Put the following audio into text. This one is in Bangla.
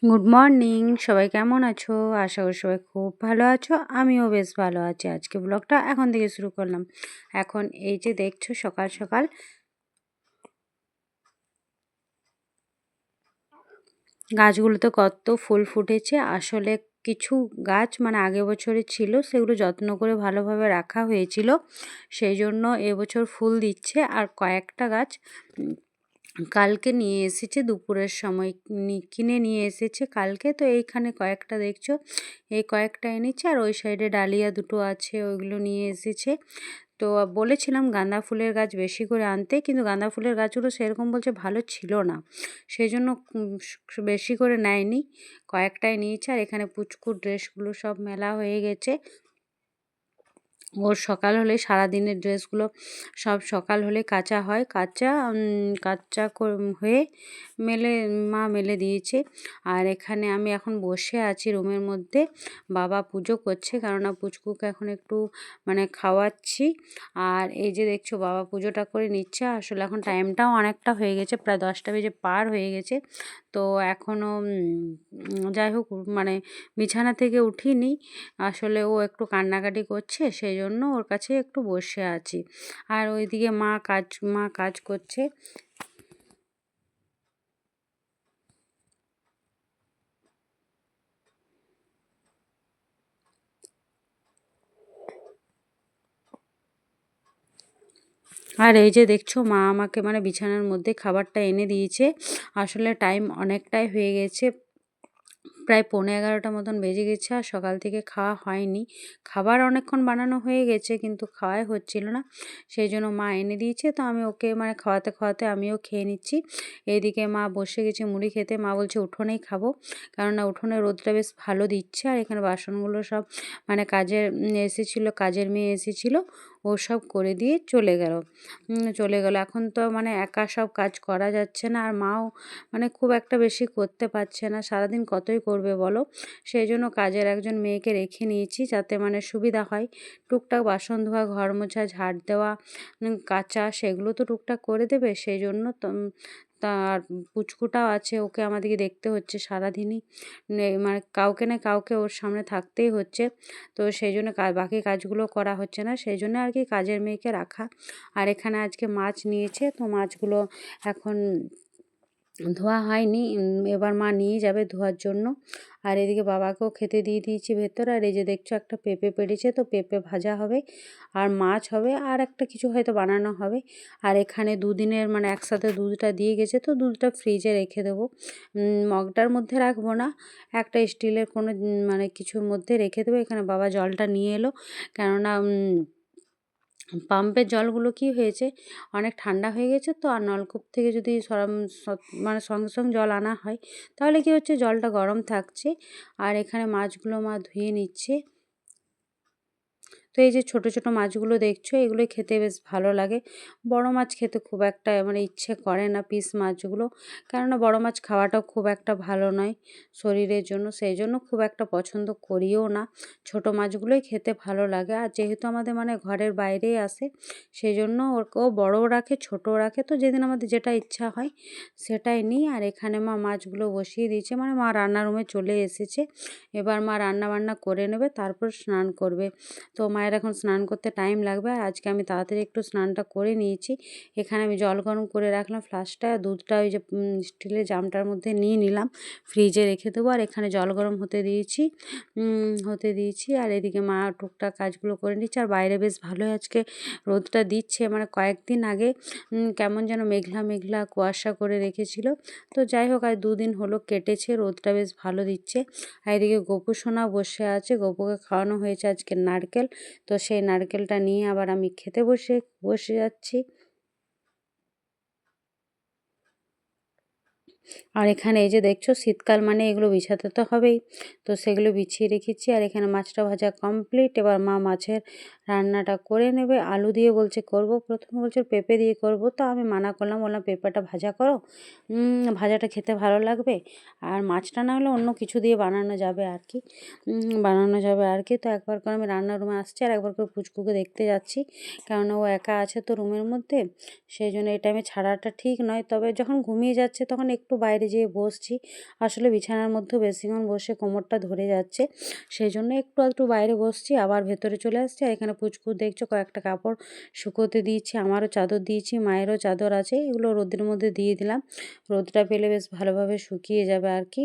গুড মর্নিং, সবাই কেমন আছো? আশা করি সবাই খুব ভালো আছো। আমিও বেশ ভালো আছি। আজকে ব্লগটা এখন থেকে শুরু করলাম। এখন এই যে দেখছো সকাল সকাল গাছগুলোতে কত ফুল ফুটেছে। আসলে কিছু গাছ মানে আগের বছরে ছিল, সেগুলো যত্ন করে ভালোভাবে রাখা হয়েছিল, সেই জন্য এবছর ফুল দিচ্ছে। আর কয়েকটা গাছ কালকে নিয়ে এসেছে দুপুরের সময়, কিনে নিয়ে এসেছে কালকে। তো এইখানে কয়েকটা দেখছো, এই কয়েকটা এনেছে। আর ওই সাইডে ডালিয়া দুটো আছে, ওইগুলো নিয়ে এসেছে। তো বলেছিলাম গাঁদা ফুলের গাছ বেশি করে আনতে, কিন্তু গাঁদা ফুলের গাছগুলো সেরকম বলছে ভালো ছিল না, সেই জন্য বেশি করে নেয়নি, কয়েকটাই নিয়েছে। আর এখানে পুচকুর ড্রেসগুলো সব মেলা হয়ে গেছে। ওর সকাল হলে সারাদিনের ড্রেসগুলো সব সকাল হলে কাচা হয়, কাচা হয়ে মেলে মা মেলে দিয়েছে। আর এখানে আমি এখন বসে আছি রুমের মধ্যে, বাবা পুজো করছে, কেননা পুচকুকে এখন একটু মানে খাওয়াচ্ছি। আর এই যে দেখছো বাবা পুজোটা করে নিচ্ছে। আসলে এখন টাইমটাও অনেকটা হয়ে গেছে, প্রায় 10টা বেজে পার হয়ে গেছে। তো এখনও যাই হোক মানে বিছানা থেকে উঠিনি। আসলে ও একটু কান্নাকাটি করছে, সেই জন্য ওর কাছে একটু বসে আছি। আর ওইদিকে মা কাজ করছে। আর এই যে দেখছো মা আমাকে মানে বিছানার মধ্যে খাবারটা এনে দিয়েছে। আসলে টাইম অনেকটাই হয়ে গেছে, প্রায় 11:15 মতন বেজে গেছে। আর সকাল থেকে খাওয়া হয়নি, খাবার অনেকক্ষণ বানানো হয়ে গেছে কিন্তু খাওয়াই হচ্ছিল না, সেই জন্য মা এনে দিয়েছে। তো আমি ওকে মানে খাওয়াতে খাওয়াতে আমিও খেয়ে নিচ্ছি। এইদিকে মা বসে গেছে মুড়ি খেতে। মা বলছে উঠোনেই খাবো, কেননা উঠোনে রোদটা বেশ ভালো দিচ্ছে। আর এখানে বাসনগুলো সব মানে এসেছিলো, কাজের মেয়ে এসেছিলো, ও সব করে দিয়ে চলে গেল। এখন তো মানে একা সব কাজ করা যাচ্ছে না, আর মাও মানে খুব একটা বেশি করতে পারছে না, সারাদিন কতই করবে বলো। সেই জন্য কাজের একজন মেয়েকে রেখে নিয়েছি, যাতে মানে সুবিধা হয়। টুকটাক বাসন ধোয়া, ঘর মোছা, ঝাড় দেওয়া, কাচা, সেগুলো তো টুকটাক করে দেবে। সেই জন্য তার পুচকুটাও আছে, ওকে আমাদেরকে দেখতে হচ্ছে সারাদিনই, মানে কাউকে না কাউকে ওর সামনে থাকতেই হচ্ছে। তো সেই জন্য বাকি কাজগুলো করা হচ্ছে না, সেই জন্য আর কি কাজের মেয়েকে রাখা। আর এখানে আজকে মাছ নিয়েছে, তো মাছগুলো এখন ধোয়া হয়নি, এবার মা নিয়ে যাবে ধোয়ার জন্য। আর এদিকে বাবাকেও খেতে দিয়ে দিয়েছি ভেতর। আর এই যে দেখছো একটা পেঁপে পেড়েছে, তো পেঁপে ভাজা হবে, আর মাছ হবে, আর একটা কিছু হয়তো বানানো হবে। আর এখানে দুদিনের মানে একসাথে দুধটা দিয়ে গেছে, তো দুধটা ফ্রিজে রেখে দেবো, মগটার মধ্যে রাখবো না, একটা স্টিলের কোনো মানে কিছুর মধ্যে রেখে দেবো। এখানে বাবা জলটা নিয়ে এলো, কেননা পাম্পের জলগুলো কি হয়েছে, অনেক ঠান্ডা হয়ে গেছে। তো আর নলকূপ থেকে যদি মানে সঙ্গে সঙ্গে জল আনা হয়, তাহলে কি হচ্ছে জলটা গরম থাকছে। আর এখানে মাছগুলো মা ধুয়ে নিচ্ছে। তো এই যে ছোট ছোট মাছগুলো দেখছো, এগুলো খেতে বেশ ভালো লাগে। বড় মাছ খেতে খুব একটা মানে ইচ্ছে করে না, পিস মাছগুলো, কেননা বড় মাছ খাওয়াটাও খুব একটা ভালো নয় শরীরের জন্য, সেই জন্য খুব একটা পছন্দ করিও না। ছোট মাছগুলোই খেতে ভালো লাগে। আর যেহেতু আমাদের মানে ঘরের বাইরেই আসে, সেই জন্য ওকেও বড়ও রাখে ছোটও রাখে, তো যেদিন আমাদের যেটা ইচ্ছা হয় সেটাই নিই। আর এখানে মা মাছগুলো বসিয়ে দিয়েছে, মানে মা রান্নার রুমে চলে এসেছে। এবার মা রান্না বান্না করে নেবে, তারপর স্নান করবে। তো মায়ের এখন স্নান করতে টাইম লাগবে। আর আজকে আমি তাড়াতাড়ি একটু স্নানটা করে নিয়েছি। এখানে আমি জল গরম করে রাখলাম ফ্লাস্কটা, দুধটা ওই যে স্টিলের জামটার মধ্যে নিয়ে নিলাম, ফ্রিজে রেখে দেবো। আর এখানে জল গরম হতে দিয়েছি। আর এদিকে মা টুকটাক কাজগুলো করে নিচ্ছে। আর বাইরে বেশ ভালোই আজকে রোদটা দিচ্ছে, মানে কয়েকদিন আগে কেমন যেন মেঘলা মেঘলা কুয়াশা করে রেখেছিল। তো যাই হোক, আর 2 দিন হলো কেটেছে, রোদটা বেশ ভালো দিচ্ছে। আর এদিকে গোপু সোনা বসে আছে, গোপুকে খাওয়ানো হয়েছে আজকে নারকেল, তো সেই নারকেলটা নিয়ে আবার আমি খেতে বসে যাচ্ছি। আর এখানে এই যে দেখছো শীতকাল মানে এগুলো বিছাতে তো হবেই, তো সেগুলো বিছিয়ে রেখেছি। আর এখানে মাছটা ভাজা কমপ্লিট। এবার মা মাছের রান্নাটা করে নেবে। আলু দিয়ে বলছে করব, প্রথমে বলছে পেঁপে দিয়ে করব, তো আমি মানা করলাম, বললাম পেঁপেটা ভাজা করো, ভাজাটা খেতে ভালো লাগবে। আর মাছটা না হলে অন্য কিছু দিয়ে বানানো যাবে আর কি। তো একবার করে আমি রান্নার রুমে আসছি, আর একবার করে পুচকুকে দেখতে যাচ্ছি, কারণ ও একা আছে তো রুমের মধ্যে, সেই জন্য এই টাইমে ছাড়াটা ঠিক নয়। তবে যখন ঘুমিয়ে যাচ্ছে তখন একটু বাইরে যেয়ে বসছি। আসলে বিছানার মধ্যেও বেশিক্ষণ বসে কোমরটা ধরে যাচ্ছে, সেই জন্য একটু আধটু বাইরে বসছি, আবার ভেতরে চলে আসছি। আর এখানে পুচকু দেখছো কয়েকটা কাপড় শুকোতে দিয়েছি, আমারও চাদর দিয়েছি, মায়েরও চাদর আছে, এগুলো রোদের মধ্যে দিয়ে দিলাম। রোদটা পেলে বেশ ভালোভাবে শুকিয়ে যাবে আর কি।